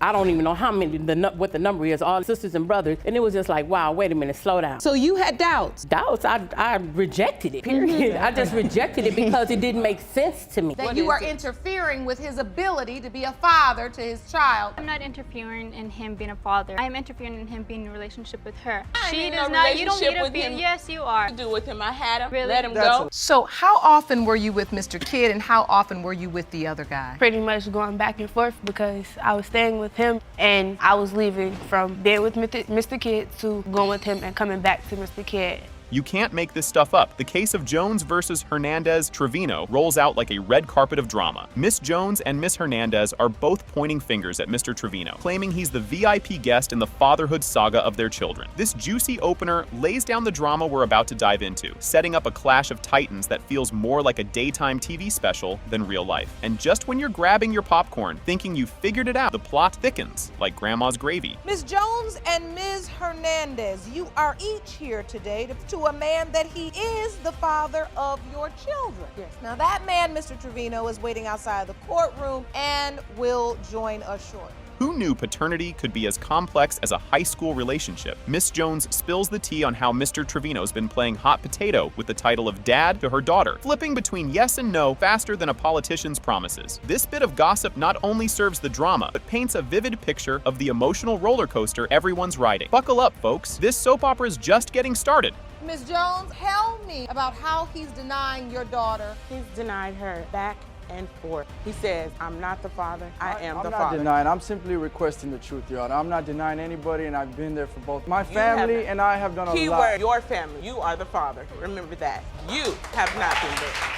I don't even know how many, what the number is, all sisters and brothers. And it was just like, wow, wait a minute, slow down. So you had doubts? Doubts, I rejected it, period. I just rejected it because it didn't make sense to me. That you are interfering with his ability to be a father to his child. I'm not interfering in him being a father. I am interfering in him being in a relationship with her. She does not, you don't need to be, yes, you are. do with him. I had him, Really? let him go. So how often were you with Mr. Kidd and how often were you with the other guy? Pretty much going back and forth because I was staying with him and I was leaving from being with Mr. Kidd to going with him and coming back to Mr. Kidd. You can't make this stuff up. The case of Jones versus Hernandez Trevino rolls out like a red carpet of drama. Miss Jones and Miss Hernandez are both pointing fingers at Mr. Trevino, claiming he's the VIP guest in the fatherhood saga of their children. This juicy opener lays down the drama we're about to dive into, setting up a clash of titans that feels more like a daytime TV special than real life. And just when you're grabbing your popcorn, thinking you figured it out, the plot thickens like grandma's gravy. Ms. Jones and Ms. Hernandez, you are each here today to a man that he is the father of your children. Yes. Now that man, Mr. Trevino, is waiting outside the courtroom and will join us shortly. Who knew paternity could be as complex as a high school relationship? Miss Jones spills the tea on how Mr. Trevino's been playing hot potato with the title of dad to her daughter, flipping between yes and no faster than a politician's promises. This bit of gossip not only serves the drama, but paints a vivid picture of the emotional roller coaster everyone's riding. Buckle up, folks. This soap opera's just getting started. Ms. Jones, tell me about how he's denying your daughter. He's denied her back and forth. He says, I'm not the father, I am the father. I'm not denying, I'm simply requesting the truth, Your Honor. I'm not denying anybody, and I've been there for both. My family and I have done a lot. Keyword, your family. You are the father. Remember that. You have not been there.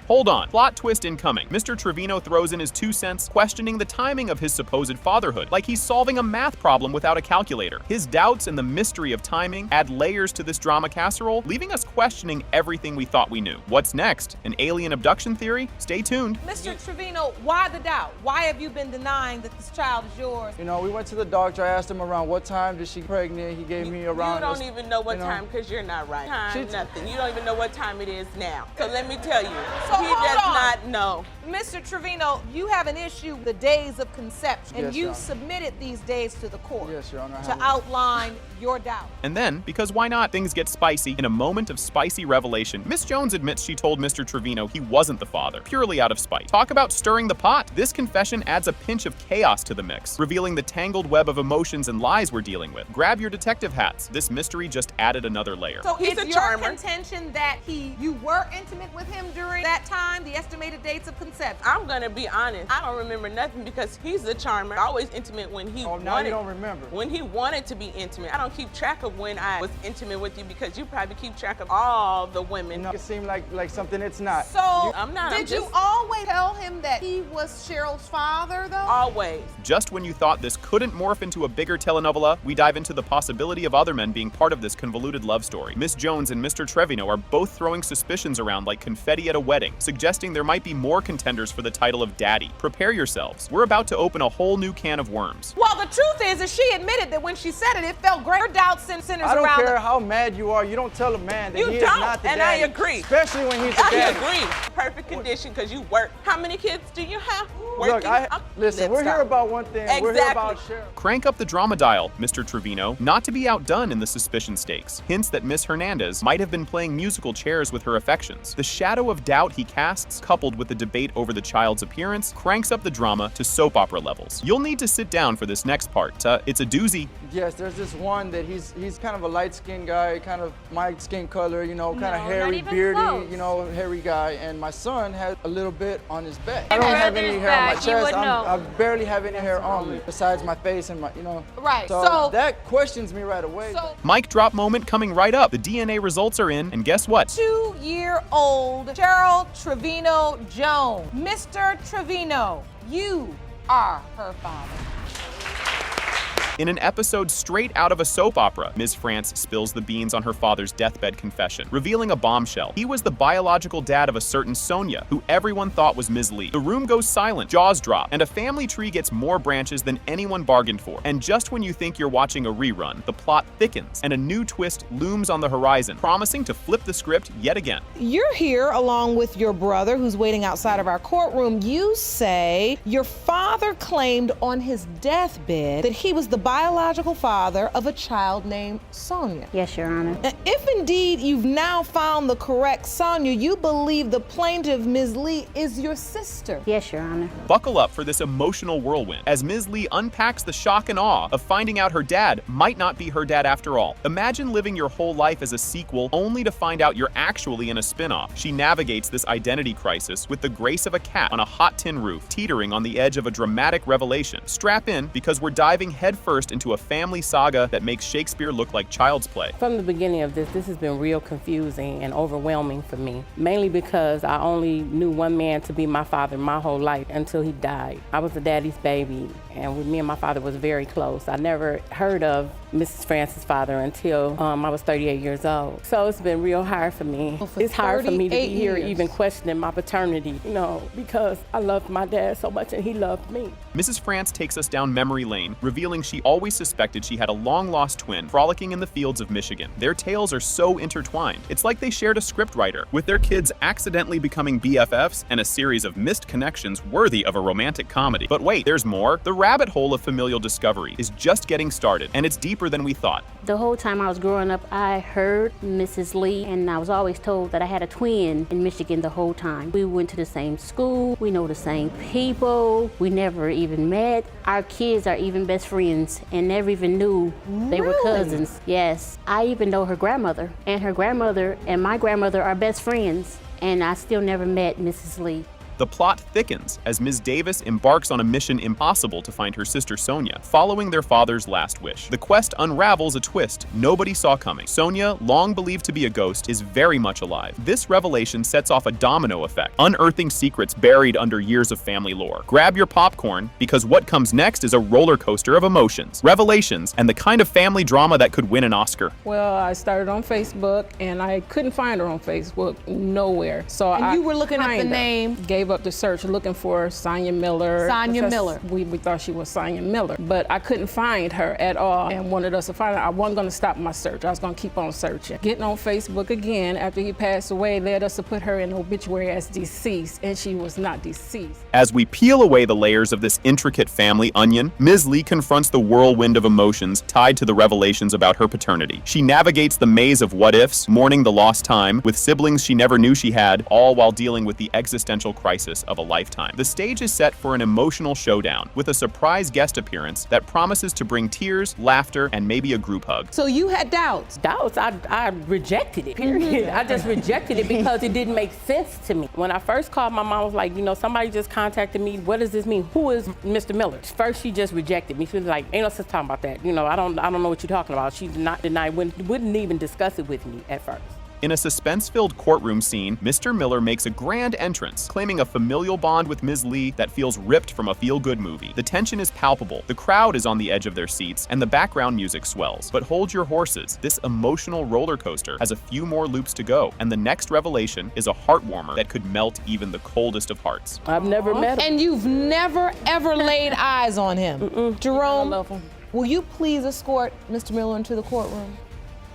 Hold on, plot twist incoming. Mr. Trevino throws in his 2 cents, questioning the timing of his supposed fatherhood, like he's solving a math problem without a calculator. His doubts and the mystery of timing add layers to this drama casserole, leaving us questioning everything we thought we knew. What's next? An alien abduction theory? Stay tuned. Mr. Trevino, why the doubt? Why have you been denying that this child is yours? You know, we went to the doctor, I asked him around what time did she pregnant, he gave me around. You don't even know what time because you're not right. Nothing. You don't even know what time it is now. So let me tell you. He does not know. Mr. Trevino, you have an issue with the days of conception, and Yes, you Your Honor. submitted these days to the court. Yes, Your Honor. To outline your doubt. And then, because why not, things get spicy. In a moment of spicy revelation, Miss Jones admits she told Mr. Trevino he wasn't the father, purely out of spite. Talk about stirring the pot. This confession adds a pinch of chaos to the mix, revealing the tangled web of emotions and lies we're dealing with. Grab your detective hats. This mystery just added another layer. So He's it's a your charmer. contention that you were intimate with him during that time, the estimated dates of conception? I'm gonna be honest. I don't remember nothing because he's a charmer. Always intimate when he Oh, now wanted. you don't remember. When he wanted to be intimate. I don't keep track of when I was intimate with you because you probably keep track of all the women. It seemed like something it's not. So I'm not. Did you always tell him that he was Cheryl's father, though? Always. Just when you thought this couldn't morph into a bigger telenovela, we dive into the possibility of other men being part of this convoluted love story. Miss Jones and Mr. Trevino are both throwing suspicions around like confetti at a wedding, suggesting there might be more contenders for the title of daddy. Prepare yourselves. We're about to open a whole new can of worms. Well, the truth is that she admitted that when she said it, it felt great. Her doubts sent centers around. I don't care how mad you are. You don't tell a man that he is not the and daddy. I agree. Especially when he's the daddy. I agree. Perfect condition because you work. How many kids do you have? Look, listen, we're here about one thing. Exactly. We're here about Cheryl. Crank up the drama dial, Mr. Trevino, not to be outdone in the suspicion stakes. Hints that Miss Hernandez might have been playing musical chairs with her affections. The shadow of doubt he casts, coupled with the debate over the child's appearance, cranks up the drama to soap opera levels. You'll need to sit down for this next part. It's a doozy. Yes, there's this one that he's kind of a light-skinned guy, kind of my skin color, you know, kind of hairy, beardy, you know, hairy guy. And my son has a little bit on his back. I don't have any hair on my chest. I barely have any hair on me besides my face and my, you know. Right. So that questions me right away. Mic drop moment coming right up. The DNA results are in, and guess what? 2-year-old Cheryl Trevino Jones. Mr. Trevino, you are her father. In an episode straight out of a soap opera, Ms. France spills the beans on her father's deathbed confession, revealing a bombshell. He was the biological dad of a certain Sonia, who everyone thought was Ms. Lee. The room goes silent, jaws drop, and a family tree gets more branches than anyone bargained for. And just when you think you're watching a rerun, the plot thickens, and a new twist looms on the horizon, promising to flip the script yet again. You're here along with your brother who's waiting outside of our courtroom. You say your father claimed on his deathbed that he was the biological father of a child named Sonia. Yes, Your Honor. If indeed you've now found the correct Sonia, you believe the plaintiff, Ms. Lee, is your sister. Yes, Your Honor. Buckle up for this emotional whirlwind as Ms. Lee unpacks the shock and awe of finding out her dad might not be her dad after all. Imagine living your whole life as a sequel only to find out you're actually in a spin-off. She navigates this identity crisis with the grace of a cat on a hot tin roof, teetering on the edge of a dramatic revelation. Strap in, because we're diving headfirst into a family saga that makes Shakespeare look like child's play. From the beginning of this has been real confusing and overwhelming for me, mainly because I only knew one man to be my father my whole life until he died. I was a daddy's baby, and me and my father was very close. I never heard of Mrs. France's father until I was 38 years old. So it's been real hard for me. It's hard for me to be here even questioning my paternity, because I loved my dad so much and he loved me. Mrs. France takes us down memory lane, revealing she always suspected she had a long-lost twin frolicking in the fields of Michigan. Their tales are so intertwined. It's like they shared a scriptwriter, with their kids accidentally becoming BFFs and a series of missed connections worthy of a romantic comedy. But wait, there's more. The rabbit hole of familial discovery is just getting started, and it's deeper than we thought. The whole time I was growing up, I heard Mrs. Lee, and I was always told that I had a twin in Michigan the whole time. We went to the same school, we know the same people, we never even met. Our kids are even best friends and never even knew they were cousins. Yes, I even know her grandmother, and her grandmother and my grandmother are best friends, and I still never met Mrs. Lee. The plot thickens as Ms. Davis embarks on a mission impossible to find her sister Sonia, following their father's last wish. The quest unravels a twist nobody saw coming. Sonia, long believed to be a ghost, is very much alive. This revelation sets off a domino effect, unearthing secrets buried under years of family lore. Grab your popcorn, because what comes next is a roller coaster of emotions, revelations, and the kind of family drama that could win an Oscar. Well, I started on Facebook, and I couldn't find her on Facebook nowhere. So you were looking up the name? Gave up the search looking for Sonia Miller. Sonia Miller. We thought she was Sonia Miller, but I couldn't find her at all and wanted us to find her. I wasn't going to stop my search. I was going to keep on searching. Getting on Facebook again after he passed away led us to put her in the obituary as deceased, and she was not deceased. As we peel away the layers of this intricate family onion, Ms. Lee confronts the whirlwind of emotions tied to the revelations about her paternity. She navigates the maze of what-ifs, mourning the lost time, with siblings she never knew she had, all while dealing with the existential crisis of a lifetime. The stage is set for an emotional showdown, with a surprise guest appearance that promises to bring tears, laughter, and maybe a group hug. So you had doubts? Doubts? I rejected it, period. I just rejected it because it didn't make sense to me. When I first called, my mom was like, somebody just contacted me. What does this mean? Who is Mr. Miller? First, she just rejected me. She was like, ain't no sense talking about that. I don't know what you're talking about. She did not deny, wouldn't even discuss it with me at first. In a suspense-filled courtroom scene, Mr. Miller makes a grand entrance, claiming a familial bond with Ms. Lee that feels ripped from a feel-good movie. The tension is palpable, the crowd is on the edge of their seats, and the background music swells. But hold your horses, this emotional roller coaster has a few more loops to go, and the next revelation is a heartwarmer that could melt even the coldest of hearts. I've never met him. And you've never, ever laid eyes on him. Jerome, will you please escort Mr. Miller into the courtroom?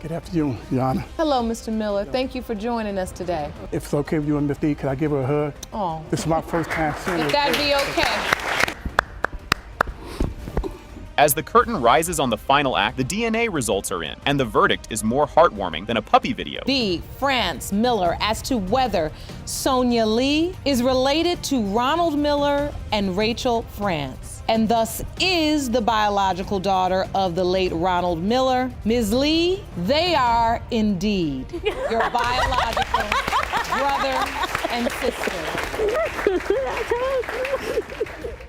Good afternoon, Your Honor. Hello, Mr. Miller. Thank you for joining us today. If it's okay with you and Miss Lee, could I give her a hug? Oh. This is my first time seeing her. If that'd be okay. As the curtain rises on the final act, the DNA results are in, and the verdict is more heartwarming than a puppy video. B. France Miller as to whether Sonia Lee is related to Ronald Miller and Rachel France, and thus is the biological daughter of the late Ronald Miller. Ms. Lee, they are indeed your biological brother and sister.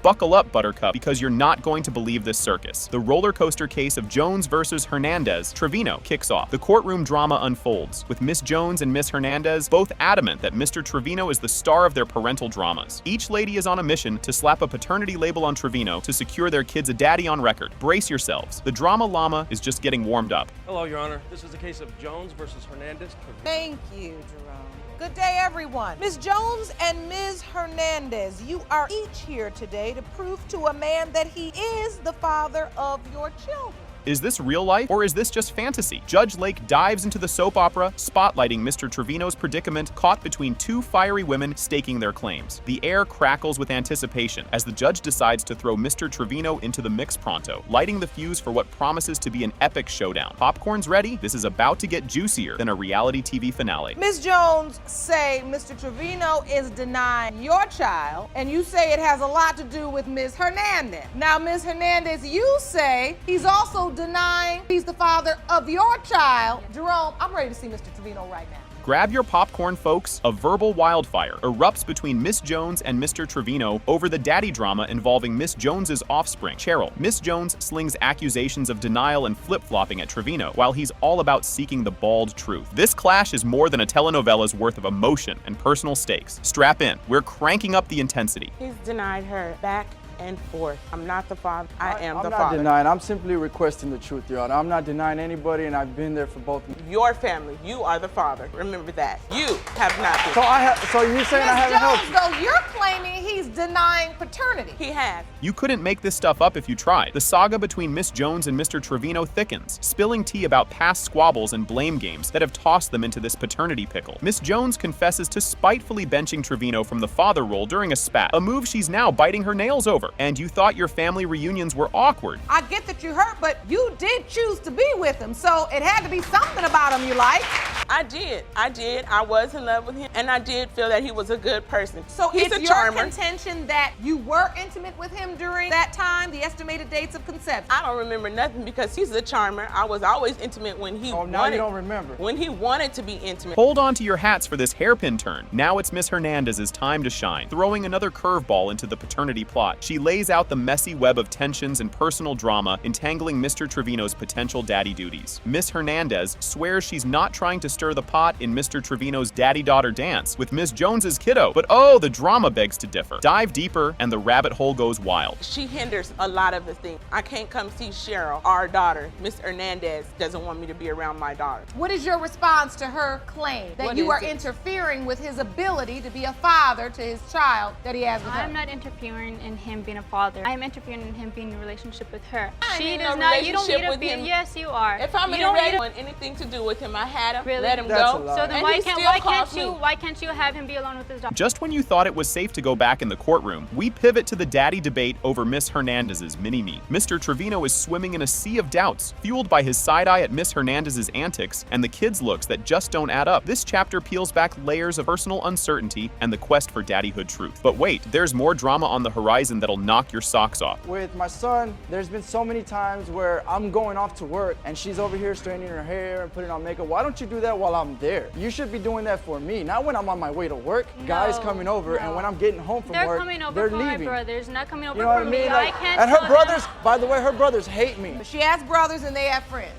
Buckle up, Buttercup, because you're not going to believe this circus. The roller coaster case of Jones versus Hernandez Trevino kicks off. The courtroom drama unfolds, with Miss Jones and Miss Hernandez both adamant that Mr. Trevino is the star of their parental dramas. Each lady is on a mission to slap a paternity label on Trevino to secure their kids a daddy on record. Brace yourselves. The drama llama is just getting warmed up. Hello, Your Honor. This is the case of Jones versus Hernandez. Thank you, Jerome. Good day, everyone. Ms. Jones and Ms. Hernandez, you are each here today to prove to a man that he is the father of your children. Is this real life, or is this just fantasy? Judge Lake dives into the soap opera, spotlighting Mr. Trevino's predicament, caught between two fiery women staking their claims. The air crackles with anticipation as the judge decides to throw Mr. Trevino into the mix pronto, lighting the fuse for what promises to be an epic showdown. Popcorn's ready. This is about to get juicier than a reality TV finale. Ms. Jones say Mr. Trevino is denying your child, and you say it has a lot to do with Ms. Hernandez. Now, Ms. Hernandez, you say he's also denying he's the father of your child. Jerome, I'm ready to see Mr. Trevino right now. Grab your popcorn, folks. A verbal wildfire erupts between Miss Jones and Mr. Trevino over the daddy drama involving Miss Jones's offspring, Cheryl. Miss Jones slings accusations of denial and flip-flopping at Trevino, while he's all about seeking the bald truth. This clash is more than a telenovella's worth of emotion and personal stakes. Strap in. We're cranking up the intensity. He's denied her back and forth. I'm not the father. I am the father. I'm not denying. I'm simply requesting the truth, Your Honor. I'm not denying anybody, and I've been there for both. Your family. You are the father. Remember that. You have not been. So you're saying I haven't helped you? Ms. Jones, though, you're claiming he's denying paternity. He has. You couldn't make this stuff up if you tried. The saga between Miss Jones and Mr. Trevino thickens, spilling tea about past squabbles and blame games that have tossed them into this paternity pickle. Miss Jones confesses to spitefully benching Trevino from the father role during a spat, a move she's now biting her nails over. And you thought your family reunions were awkward. I get that you hurt, but you did choose to be with him, so it had to be something about him you liked. I did. I was in love with him, and I did feel that he was a good person. So he's it's a your charmer. contention that you were intimate with him during that time, the estimated dates of conception? I don't remember nothing because he's a charmer. I was always intimate when he wanted. Now you don't remember. When he wanted to be intimate. Hold on to your hats for this hairpin turn. Now it's Miss Hernandez's time to shine, throwing another curveball into the paternity plot. She lays out the messy web of tensions and personal drama entangling Mr. Trevino's potential daddy duties. Miss Hernandez swears she's not trying to stir the pot in Mr. Trevino's daddy-daughter dance with Miss Jones's kiddo, but oh, the drama begs to differ. Dive deeper and the rabbit hole goes wild. She hinders a lot of the things. I can't come see Cheryl, our daughter. Miss Hernandez doesn't want me to be around my daughter. What is your response to her claim that you are interfering with his ability to be a father to his child that he has with her? I'm not interfering in him being a father. I am interfering in him being in a relationship with her. She does not. You don't need to be. Yes, you are. If I'm in a relationship with anything to do with him, I had him. Really? Let him That's go. a lie. So then why can't you have him be alone with his daughter? Just when you thought it was safe to go back in the courtroom, we pivot to the daddy debate over Miss Hernandez's mini-me. Mr. Trevino is swimming in a sea of doubts, fueled by his side-eye at Miss Hernandez's antics and the kids' looks that just don't add up. This chapter peels back layers of personal uncertainty and the quest for daddyhood truth. But wait, there's more drama on the horizon that'll knock your socks off. With my son, there's been so many times where I'm going off to work and she's over here straightening her hair and putting on makeup. Why don't you do that while I'm there? You should be doing that for me, not when I'm on my way to work. Guys coming over, and when I'm getting home from work, coming over they're for leaving. My brothers, not coming over You know what for I mean? me. Like, I can't. and her brothers, by the way, her brothers hate me. She has brothers and they have friends.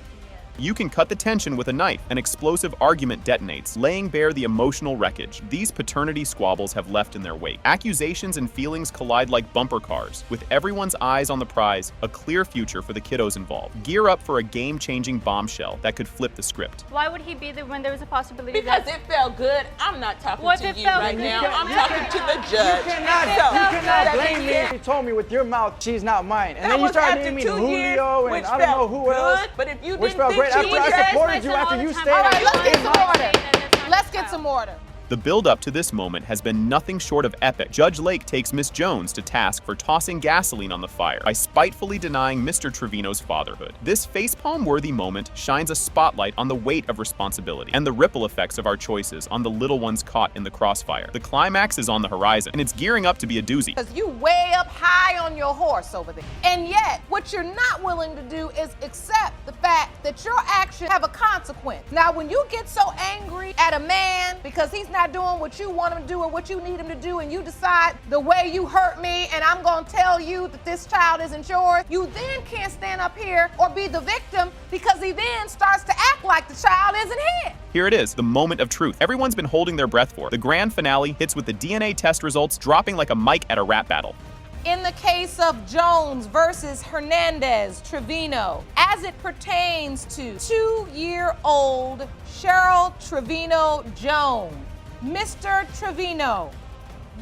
You can cut the tension with a knife. An explosive argument detonates, laying bare the emotional wreckage these paternity squabbles have left in their wake. Accusations and feelings collide like bumper cars, with everyone's eyes on the prize, a clear future for the kiddos involved. Gear up for a game-changing bombshell that could flip the script. Why would he be there when there was a possibility because it felt good. I'm not talking to you right now. I'm talking to the judge. You cannot blame me. You told me with your mouth, she's not mine. And then you started naming me Julio and I don't know who else. But if you which didn't felt great after I supported you after you stayed. All right, let's get some order. Let's get some order. The build-up to this moment has been nothing short of epic. Judge Lake takes Miss Jones to task for tossing gasoline on the fire by spitefully denying Mr. Trevino's fatherhood. This facepalm-worthy moment shines a spotlight on the weight of responsibility and the ripple effects of our choices on the little ones caught in the crossfire. The climax is on the horizon, and it's gearing up to be a doozy. Because you way up high on your horse over there. And yet, what you're not willing to do is accept the fact that your actions have a consequence. Now, when you get so angry at a man because he's not doing what you want him to do or what you need him to do, and you decide the way you hurt me and I'm gonna tell you that this child isn't yours, you then can't stand up here or be the victim because he then starts to act like the child isn't his. Here it is, the moment of truth. Everyone's been holding their breath for. The grand finale hits with the DNA test results dropping like a mic at a rap battle. In the case of Jones versus Hernandez Trevino, as it pertains to 2-year-old Cheryl Trevino Jones, Mr. Trevino,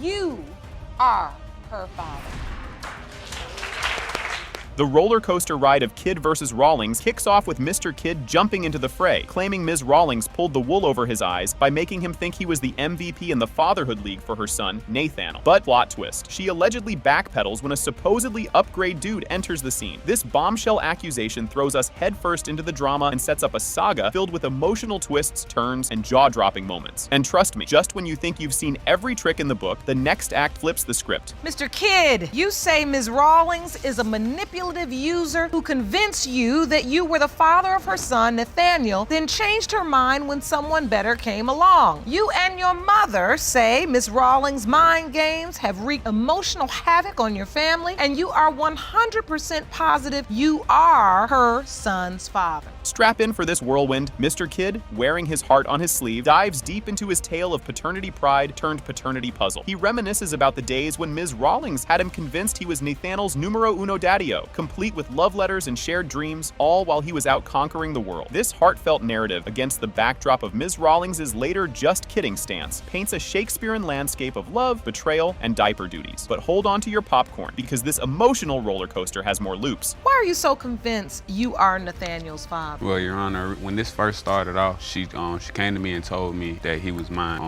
you are her father. The roller coaster ride of Kidd versus Rawlings kicks off with Mr. Kidd jumping into the fray, claiming Ms. Rawlings pulled the wool over his eyes by making him think he was the MVP in the fatherhood league for her son, Nathaniel. But plot twist, she allegedly backpedals when a supposedly upgrade dude enters the scene. This bombshell accusation throws us headfirst into the drama and sets up a saga filled with emotional twists, turns, and jaw-dropping moments. And trust me, just when you think you've seen every trick in the book, the next act flips the script. Mr. Kidd, you say Ms. Rawlings is a manipulative user who convinced you that you were the father of her son, Nathaniel, then changed her mind when someone better came along. You and your mother say Ms. Rawlings' mind games have wreaked emotional havoc on your family, and you are 100% positive you are her son's father. Strap in for this whirlwind. Mr. Kidd, wearing his heart on his sleeve, dives deep into his tale of paternity pride turned paternity puzzle. He reminisces about the days when Ms. Rawlings had him convinced he was Nathaniel's numero uno daddy-o, complete with love letters and shared dreams, all while he was out conquering the world. This heartfelt narrative, against the backdrop of Ms. Rawlings' later just kidding stance, paints a Shakespearean landscape of love, betrayal, and diaper duties. But hold on to your popcorn, because this emotional roller coaster has more loops. Why are you so convinced you are Nathaniel's father? Well, Your Honor, when this first started off, she came to me and told me that he was mine.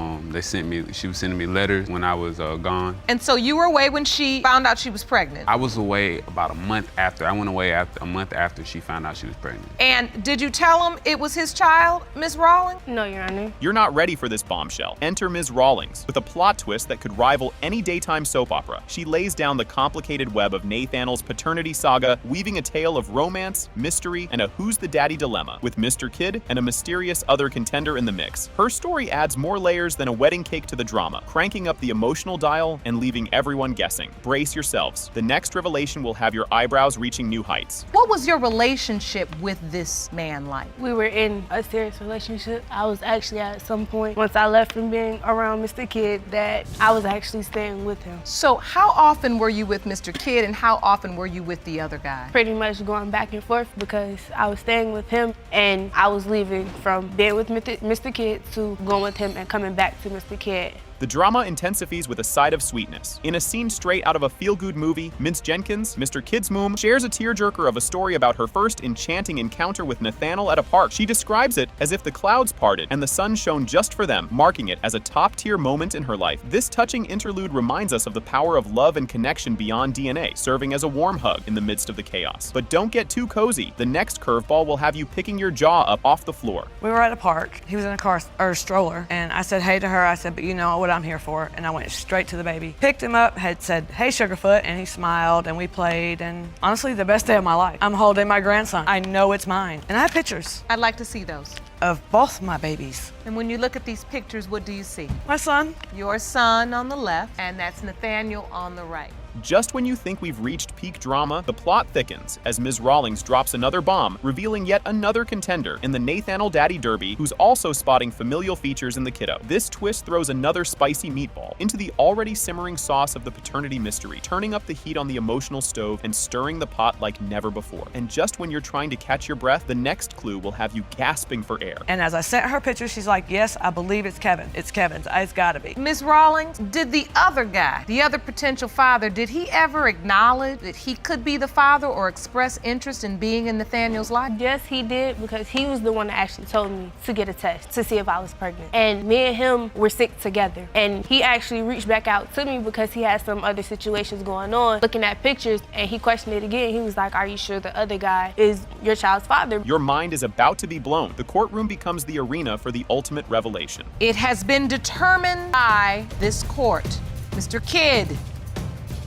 She was sending me letters when I was gone. And so you were away when she found out she was pregnant? I was away about a month after. I went away a month after she found out she was pregnant. And did you tell him it was his child, Ms. Rawlings? No, Your Honor. You're not ready for this bombshell. Enter Ms. Rawlings, with a plot twist that could rival any daytime soap opera. She lays down the complicated web of Nathaniel's paternity saga, weaving a tale of romance, mystery, and a who's the daddy dilemma, with Mr. Kidd and a mysterious other contender in the mix. Her story adds more layers than a wedding cake to the drama, cranking up the emotional dial and leaving everyone guessing. Brace yourselves. The next revelation will have your eyebrows reaching new heights. What was your relationship with this man like? We were in a serious relationship. I was actually at some point, once I left from being around Mr. Kidd, that I was actually staying with him. So how often were you with Mr. Kidd and how often were you with the other guy? Pretty much going back and forth because I was staying with him and I was leaving from being with Mr. Kidd to going with him and coming back to Mr. Kidd. The drama intensifies with a side of sweetness. In a scene straight out of a feel-good movie, Mince Jenkins, Mr. Kidd's mom, shares a tearjerker of a story about her first enchanting encounter with Nathaniel at a park. She describes it as if the clouds parted and the sun shone just for them, marking it as a top-tier moment in her life. This touching interlude reminds us of the power of love and connection beyond DNA, serving as a warm hug in the midst of the chaos. But don't get too cozy. The next curveball will have you picking your jaw up off the floor. We were at a park. He was in a car or a stroller, and I said hey to her. I said, but you know what I'm here for, and I went straight to the baby. Picked him up, had said, hey Sugarfoot, and he smiled, and we played, and honestly, the best day of my life. I'm holding my grandson. I know it's mine, and I have pictures. I'd like to see those. Of both my babies. And when you look at these pictures, what do you see? My son. Your son on the left, and that's Nathaniel on the right. Just when you think we've reached peak drama, the plot thickens as Ms. Rawlings drops another bomb, revealing yet another contender in the Nathaniel Daddy Derby, who's also spotting familial features in the kiddo. This twist throws another spicy meatball into the already simmering sauce of the paternity mystery, turning up the heat on the emotional stove and stirring the pot like never before. And just when you're trying to catch your breath, the next clue will have you gasping for air. And as I sent her pictures, she's like, yes, I believe it's Kevin. It's Kevin's. It's gotta be. Ms. Rawlings, did the other guy, the other potential father, did he ever acknowledge that he could be the father or express interest in being in Nathaniel's life? Yes, he did, because he was the one that actually told me to get a test to see if I was pregnant. And me and him were sick together. And he actually reached back out to me because he had some other situations going on, looking at pictures, and he questioned it again. He was like, are you sure the other guy is your child's father? Your mind is about to be blown. The courtroom becomes the arena for the ultimate revelation. It has been determined by this court. Mr. Kidd,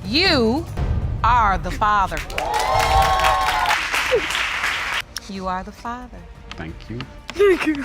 you are the father. You are the father. Thank you. Thank you.